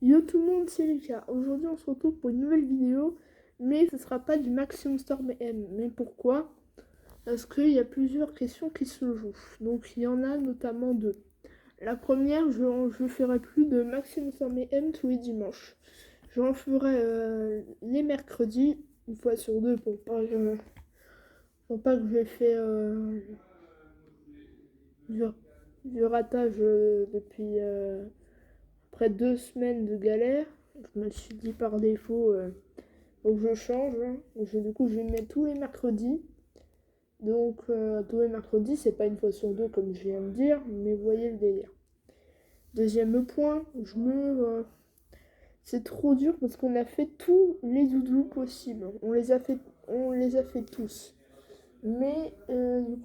Yo tout le monde, c'est Lucas. Aujourd'hui on se retrouve pour une nouvelle vidéo, mais ce sera pas du Maximum Storm M. Mais pourquoi? Parce qu'il y a plusieurs questions qui se jouent. Donc il y en a notamment deux. La première, je ferai plus de Maximum Storm M tous les dimanches. J'en ferai les mercredis, une fois sur deux pour pas que j'ai fait du, du ratage depuis après 2 semaines de galère. Je me suis dit par défaut. Donc je change, hein. Du coup, je vais mettre tous les mercredis. Donc tous les mercredis, c'est pas une fois sur deux comme je viens de dire, mais vous voyez le délire. Deuxième point, c'est trop dur parce qu'on a fait tous les doudous possibles. On les a fait tous. Mais je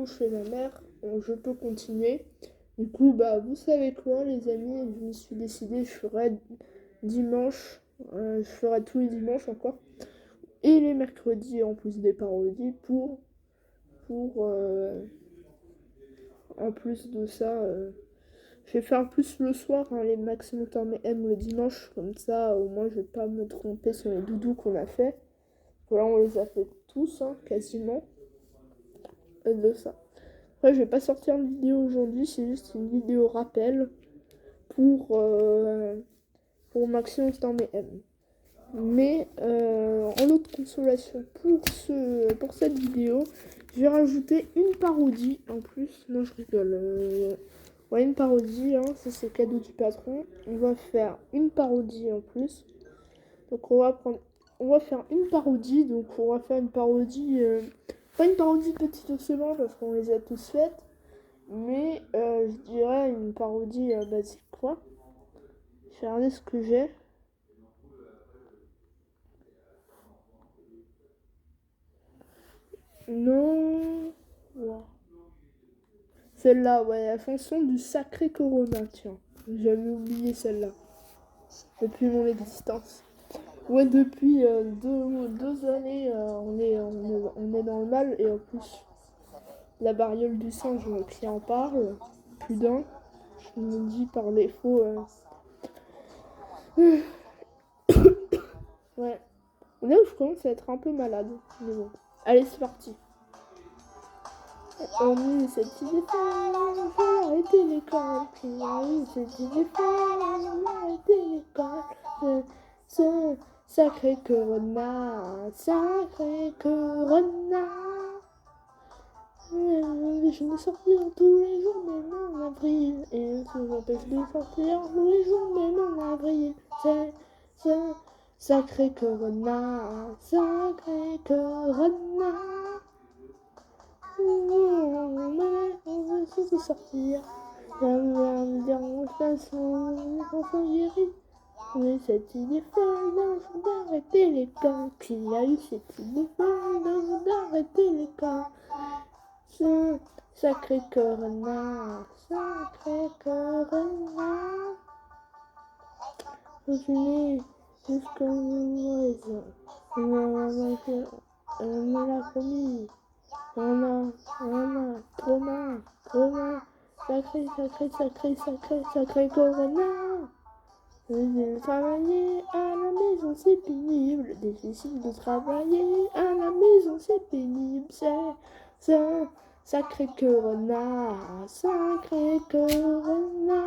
fais ma mère, je peux continuer. Du coup, vous savez quoi, les amis, je me suis décidé, dimanche, je ferai tous les dimanches encore. Et les mercredis en plus des parodies pour en plus de ça, je vais faire plus le soir, hein, les Maximum Time M le dimanche, comme ça au moins je vais pas me tromper sur les doudous qu'on a fait. Voilà, on les a fait tous, hein, quasiment, de ça. Après, je vais pas sortir une vidéo aujourd'hui, c'est juste une vidéo rappel pour Maximum Time M. Mais en autre consolation pour cette vidéo, je vais rajouter une parodie en plus. Non, je rigole. Ouais, une parodie, hein, ça c'est cadeau du patron. On va faire une parodie en plus. Donc on va faire une parodie. Donc on va faire une parodie, pas une parodie Petit Ocelot parce qu'on les a tous faites, mais je dirais une parodie basique quoi. Je vais regarder ce que j'ai. Non. Ouais. Celle-là, ouais, la chanson du sacré Corona, tiens. J'avais oublié celle-là. Depuis mon existence. Ouais, depuis 2 années, on est dans le mal. Et en plus, la variole du singe qui en parle, plus d'un. Je me dis par défaut. Ouais. Là où je commence à être un peu malade. Mais bon. Allez, c'est parti. On a eu cette idée folle, je vais arrêter l'école. Puis on a eu cette idée folle, je vais arrêter l'école. Ce sacré Corona, sacré Corona. Je me sortir tous les jours, même en avril. Et ça m'empêche de sortir tous les jours, même en avril. C'est ce sacré Corona, sacré Corona. On veut se sortir. On dire on passe, on s'en guérit. Mais cette idée folle d'un jour d'arrêter l'école. Qui a eu cette idée folle d'un jour d'arrêter l'école? Ce sacré Corona, sacré Corona. Continuez jusqu'à raison. On me l'a promis. Corona, sacré Corona. Travailler à la maison c'est pénible, difficile de travailler à la maison c'est pénible, c'est sacré Corona, sacré Corona.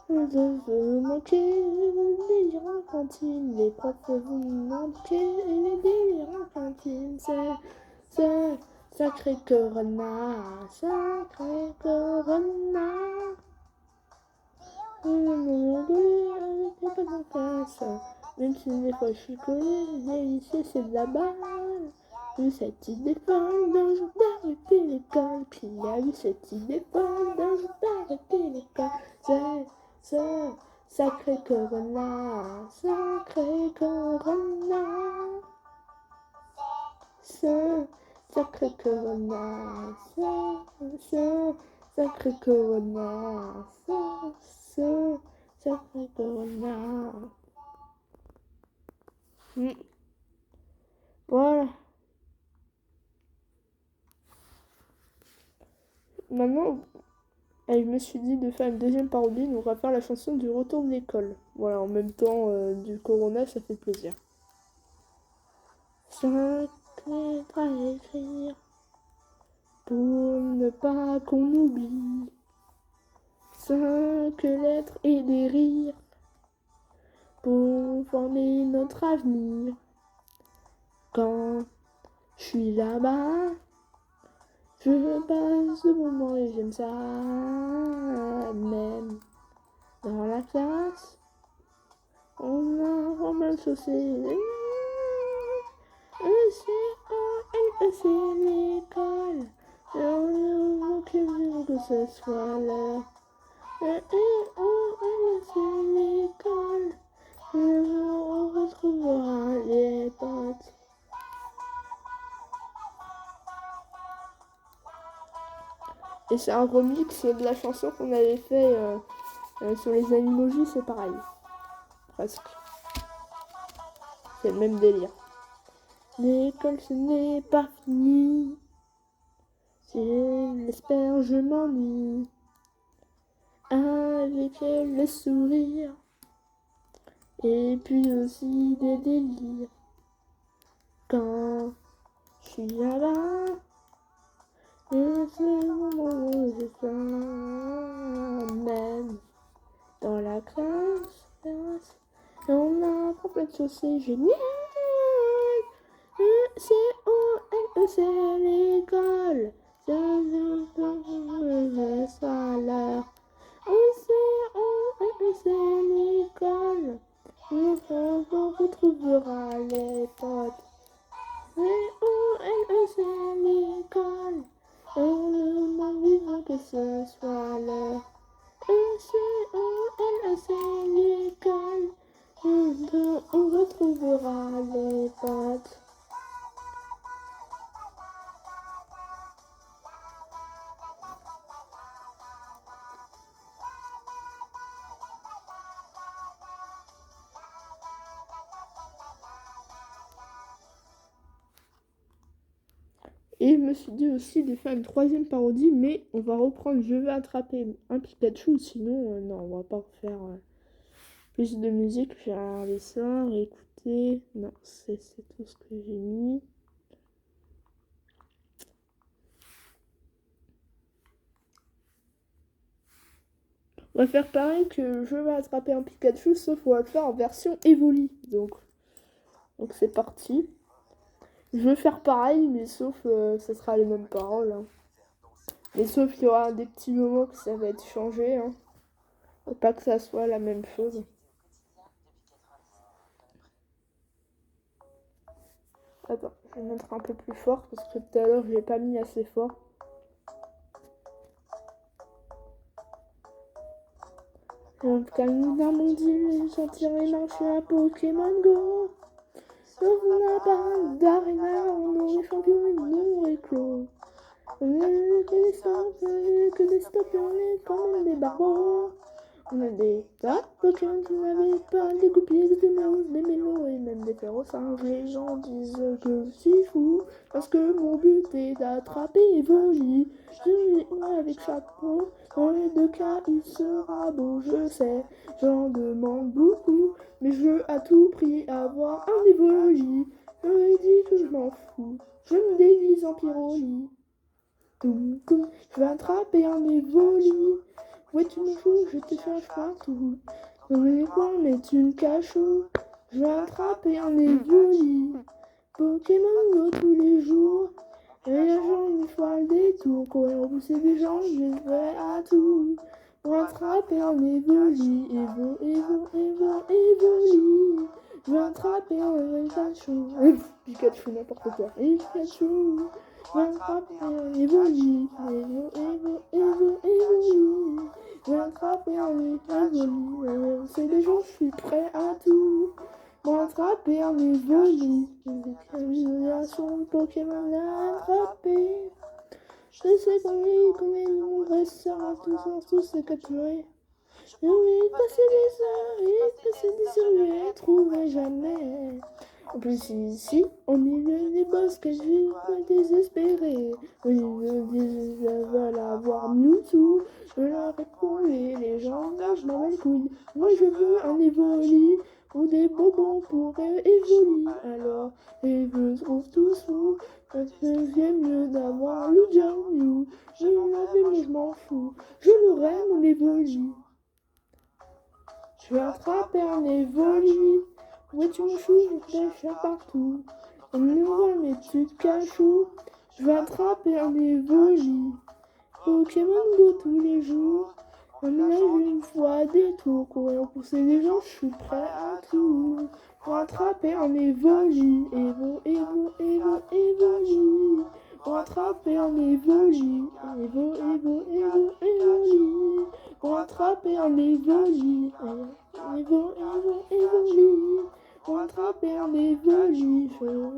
Je veux manquer les délires en cantine, les profs vous manquer les délires en cantine, c'est sacré Corona, sacré Corona. Avec les potes en classe, même si des fois je suis collée, les lycées c'est de la balle. Eu cette idée folle d'un jour d'arrêter l'école. Qui a eu cette idée folle d'un jour d'arrêter l'école? C'est sacré Corona, sacré Corona. C'est sacré Corona, c'est sacré Corona, c'est sacré Corona. Voilà. Maintenant, Et je me suis dit de faire une deuxième parodie, donc on va faire la chanson du retour de l'école. Voilà, en même temps du Corona, ça fait plaisir. 5 lettres à écrire pour ne pas qu'on oublie. 5 lettres et des rires pour former notre avenir. Quand je suis là-bas, je passe ce moment et j'aime ça. Même dans la classe, on a mal chaussé. C'est l'école. Que ce soit l'heure. C'est l'école. On retrouvera les potes. Et c'est un remix de la chanson qu'on avait fait sur les animojis, c'est pareil. Presque. C'est le même délire. L'école ce n'est pas fini. Si je l'espère, je m'ennuie. Avec le sourire. Et puis aussi des délires. Quand je suis là-bas, et c'est le moment où je sens. Même dans la classe, on apprend plein de choses, c'est génial. C-O-L-E, c'est l'école. C'est l'heure. C-O-L-E, c'est l'école. On retrouvera les potes. C-O-L-E, c'est l'école. On demande vivant que ce soit l'heure. C-O-L-E, c'est l'école. On retrouvera les potes. Et je me suis dit aussi de faire une troisième parodie, mais on va reprendre Je vais attraper un Pikachu, sinon, non, on va pas refaire plus de musique. Je vais regarder ça, réécouter. Non, c'est tout ce que j'ai mis. On va faire pareil que Je vais attraper un Pikachu, sauf qu'on va le faire en version Evoli. Donc c'est parti. Je vais faire pareil, mais sauf ça sera les mêmes paroles. Hein. Mais sauf qu'il y aura des petits moments que ça va être changé. Hein. Faut pas que ça soit la même chose. Attends, je vais mettre un peu plus fort parce que tout à l'heure j'ai pas mis assez fort. Calme dans mon île, sentirai marcher à Pokémon Go. On n'a pas d'arena, on aurait champion et on aurait clos. On a que des stops et on est quand même des barbeaux. On a des tas de Pokémon qui n'avaient pas des goupilles, des mouse, des mélos et même des ferro-singes. Les gens disent que je suis fou parce que mon but est d'attraper Evoli. Je vais avec chapeau, dans les deux cas il sera beau, je sais. J'en demande beaucoup, mais je veux à tout prix avoir un Evoli. Je lui ai dit que je m'en fous, je me déguise en Pyroli. Je vais attraper un Evoli. Ouais, tu me fous, je te cherche partout. Dans les coins, mais tu me caches où? Je vais attraper un Evoli. Pokémon Go tous les jours. Voyageant une fois le détour. Courir repousser des gens, je vais à tout. Pour attraper un Evoli. Evoli. Je vais attraper un Pikachu. Pikachu, n'importe quoi. Pikachu. Je vais attraper un Evoli. Evoli. Je vais attraper un Evoli. C'est des gens, je suis prêt à tout. Pour attraper un Evoli. Son Pokémon à attraper. Je sais qu'on est mon dresseur à tous les capturer. Je vais passer des heures et passer des heures, je les trouverai jamais. En plus ici, au milieu des bosques, je suis désespéré. Oui, ils veulent avoir Mewtwo. Je leur réponds, les gens, je m'en bats les couilles. Moi je veux un Evoli ou des bonbons pour Evoli. Alors, et je trouve tout fou. Parce que j'aime mieux d'avoir le Mew. Je l'avais, mais je m'en fous. Je l'aurai mon Evoli. Je vais attraper un Evoli. Où es-tu mon chou? Je te cherche partout. On me voit mais tu te caches où? Je vais attraper un Evoli. Pokémon Go tous les jours. On me lève une fois des tours. Courir pousser les gens, je suis prêt à tout. Pour attraper un Evoli. Evoli. Pour attraper un Evoli. Evoli. Pour attraper un Evoli. Evoli. Pour attraper un Evoli.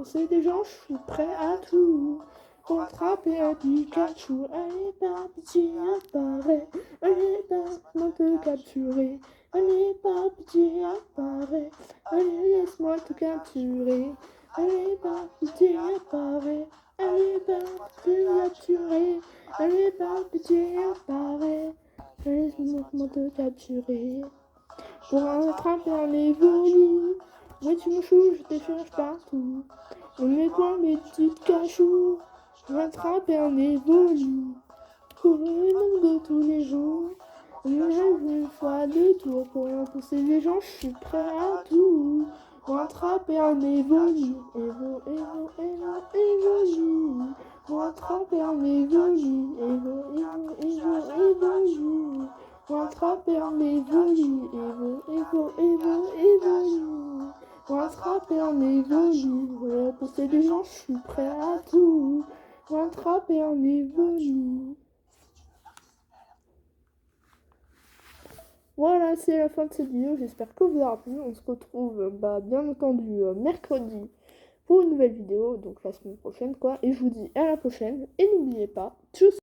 C'est des gens, je suis prêt à tout. Pour attraper un Pikachu. Allez, par pitié, apparaît. Allez, laisse-moi te capturer. Allez, par pitié, apparaît. Allez, laisse-moi te capturer. Allez, par pitié, apparaît. Allez, par pitié, capturer. Allez, par pitié, apparaît. Allez, laisse-moi te capturer. Pour attraper un Evoli. Où es-tu mon chou? Je te cherche partout. On est quoi mes petites cachous? Je vais attraper un Evoli. Pokémon Go tous les jours. On me lève une fois deux tours. Pour rien pousser les gens, je suis prêt à tout. Pour attraper un Evoli. Evoli. Pour attraper un Evoli. Evoli. Pour attraper un Evoli. Evoli. Pour attraper un Evoli. Pour pousser les gens, je suis prêt à tout. Pour attraper un Evoli. Voilà, c'est la fin de cette vidéo. J'espère que vous aura plu. On se retrouve, bien entendu, mercredi pour une nouvelle vidéo. Donc la semaine prochaine, quoi. Et je vous dis à la prochaine. Et n'oubliez pas, tchuss!